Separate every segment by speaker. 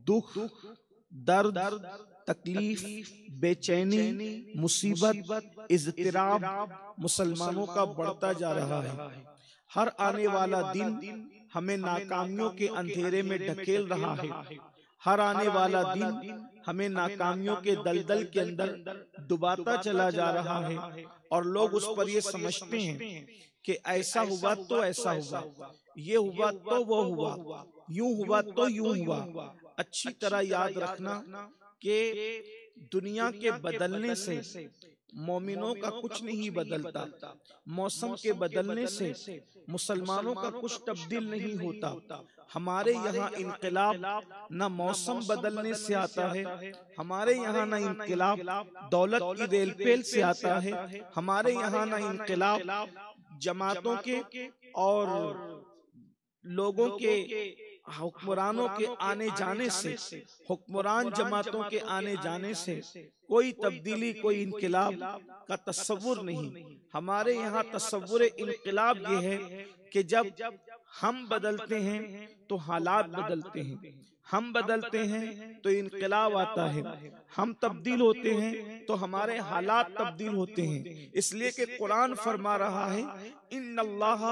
Speaker 1: دکھ، درد، تکلیف، بے چینی، مصیبت، اضطراب مسلمانوں کا بڑھتا جا رہا ہے۔ ہر آنے والا دن ہمیں ناکامیوں کے اندھیرے میں ڈھکیل رہا ہے۔ ہر آنے والا دن ہمیں ناکامیوں کے دلدل کے اندر ڈباتا چلا جا رہا ہے، اور لوگ اس پر یہ سمجھتے ہیں کہ ایسا ہوا تو ایسا ہوا، یہ ہوا تو وہ ہوا، یوں ہوا تو یوں ہوا۔ اچھی طرح یاد رکھنا کہ دنیا کے بدلنے سے مومنوں کا کچھ نہیں بدلتا، موسم کے بدلنے سے مسلمانوں کا کچھ تبدیل نہیں ہوتا۔ ہمارے یہاں انقلاب نہ موسم بدلنے سے آتا ہے، ہمارے یہاں نہ انقلاب دولت کی ریل پیل سے آتا ہے، ہمارے یہاں نہ انقلاب جماعتوں کے اور لوگوں کے حکمرانوں کے آنے جانے سے، حکمران جماعتوں کے آنے جانے سے کوئی تبدیلی، کوئی انقلاب کا تصور نہیں۔ ہمارے یہاں تصور انقلاب یہ ہے کہ جب ہم بدلتے ہیں تو حالات بدلتے ہیں، ہم بدلتے ہیں تو انقلاب آتا ہے، ہم تبدیل ہوتے ہیں تو ہمارے حالات تبدیل ہوتے ہیں۔ اس لیے کہ قرآن فرما رہا ہے ان اللہ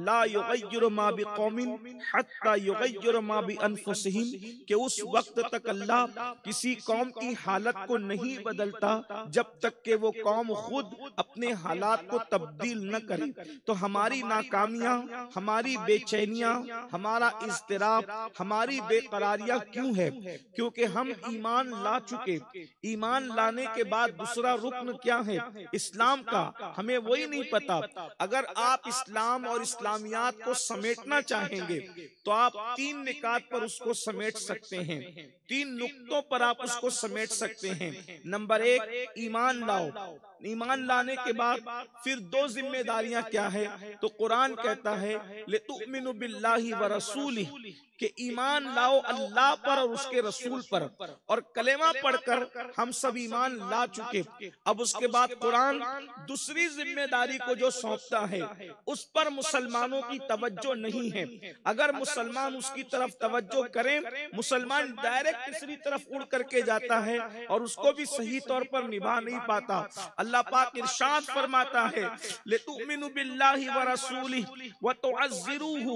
Speaker 1: لا یغیر ما بقوم حتی یغیر ما بانفسہم، کہ اس وقت تک اللہ کسی قوم کی حالت کو نہیں بدلتا جب تک کہ وہ قوم خود اپنے حالات کو تبدیل نہ کرے۔ تو ہماری ناکامیاں، ہماری بے چینیاں، ہمارا اضطراب، ہماری بے قراریاں کیوں ہے؟ کیونکہ ہم ایمان لا چکے۔ ایمان لانے کے بعد دوسرا رکن کیا ہے اسلام کا، ہمیں وہی نہیں پتا۔ اگر آپ اسلام اور اسلامیات کو سمیٹنا چاہیں گے تو آپ 3 نکات پر اس کو سمیٹ سکتے ہیں، 3 نقطوں پر آپ اس کو سمیٹ سکتے ہیں۔ نمبر 1، ایمان لاؤ۔ ایمان لانے کے بعد پھر 2 ذمہ داریاں کیا ہے؟ تو قرآن کہتا ہے لِتُؤْمِنُوا بِاللَّهِ وَرَسُولِهِ، کہ ایمان لاؤ اللہ پر اور اس کے رسول پر، اور کلمہ پڑھ کر ہم سب ایمان لا چکے۔ اب اس کے بعد قرآن دوسری ذمہ داری کو جو سونپتا ہے اس پر مسلمانوں کی توجہ نہیں ہے۔ اگر مسلمان اس کی طرف توجہ کریں، مسلمان ڈائریکٹ تیسری طرف اڑ کر کے جاتا ہے اور اس کو بھی صحیح طور پر نبھا نہیں پاتا۔ اللہ پاک ارشاد فرماتا ہے لِتُؤْمِنُوا بِاللَّهِ وَرَسُولِهِ وَتُعَزِّرُوهُ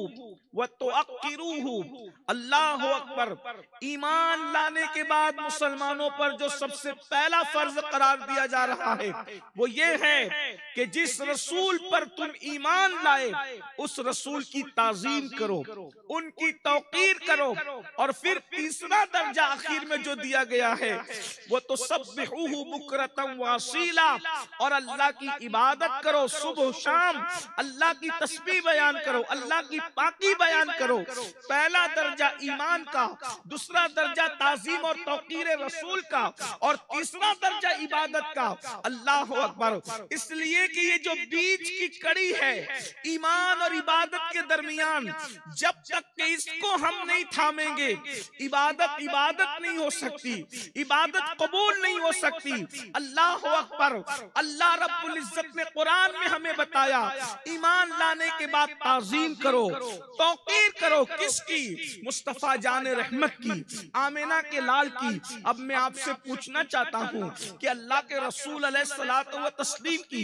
Speaker 1: وَتُعَقِّرُوهُ۔ اللہ اکبر۔ ایمان لانے کے بعد مسلمانوں پر جو سب سے پہلا فرض قرار دیا جا رہا ہے وہ یہ ہے کہ جس رسول پر تم ایمان لائے اس رسول کی تعظیم کرو، ان کی توقیر کرو، اور پھر تیسرا درجہ آخر میں جو دیا گیا ہے وہ تسبحوہ بکرۃ واصیلا، اور اللہ کی عبادت کرو صبح و شام، اللہ کی تسبیح بیان کرو، اللہ کی پاکی بیان کرو۔ پہلا درجہ ایمان کا، دوسرا درجہ تعظیم اور توقیر رسول کا، اور تیسرا درجہ عبادت کا۔ اللہ اکبر۔ اس لیے کہ یہ جو بیچ کی کڑی ہے ایمان اور عبادت کے درمیان، جب تک کہ اس کو ہم نہیں تھامیں گے عبادت نہیں ہو سکتی، عبادت قبول نہیں ہو سکتی۔ اللہ اکبر۔ اللہ رب العزت نے قرآن میں ہمیں بتایا ایمان لانے کے بعد تعظیم کرو، توقیر کرو، کس کی؟ مصطفیٰ جان رحمت کی، آمینہ کے لال کی۔ اب میں آپ سے پوچھنا چاہتا ہوں کہ اللہ کے رسول علیہ الصلوۃ والتسلیم کی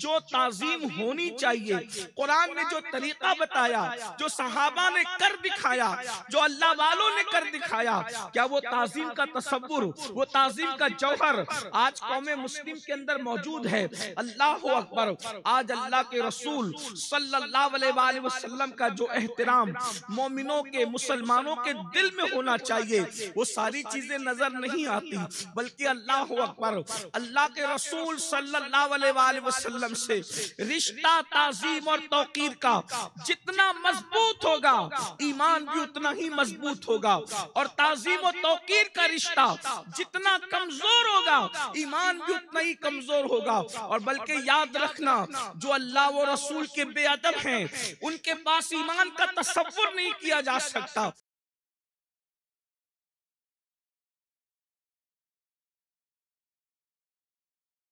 Speaker 1: جو تعظیم ہونی چاہیے، قرآن نے جو طریقہ بتایا، جو صحابہ نے کر دکھایا، جو اللہ والوں نے کر دکھایا، کیا وہ تعظیم کا تصور، وہ تعظیم کا جوہر آج قوم مسلم کے اندر موجود ہے؟ اللہ اکبر۔ آج اللہ کے رسول صلی اللہ علیہ وآلہ وسلم کا جو احترام مومنوں کے، مسلمانوں کے دل میں ہونا چاہیے، وہ ساری چیزیں نظر نہیں آتی، بلکہ اللہ اکبر، اللہ کے رسول صلی اللہ علیہ وآلہ وسلم سے رشتہ تعظیم اور توقیر کا جتنا مضبوط ہوگا ایمان بھی اتنا ہی مضبوط ہوگا، اور تعظیم و توقیر کا رشتہ جتنا کمزور ہوگا ایمان بھی اتنا ہی کمزور ہوگا۔ اور بلکہ یاد رکھنا جو اللہ و رسول کے بے ادب ہیں ان کے پاس ایمان کا تصور نہیں کیا جا سکتا۔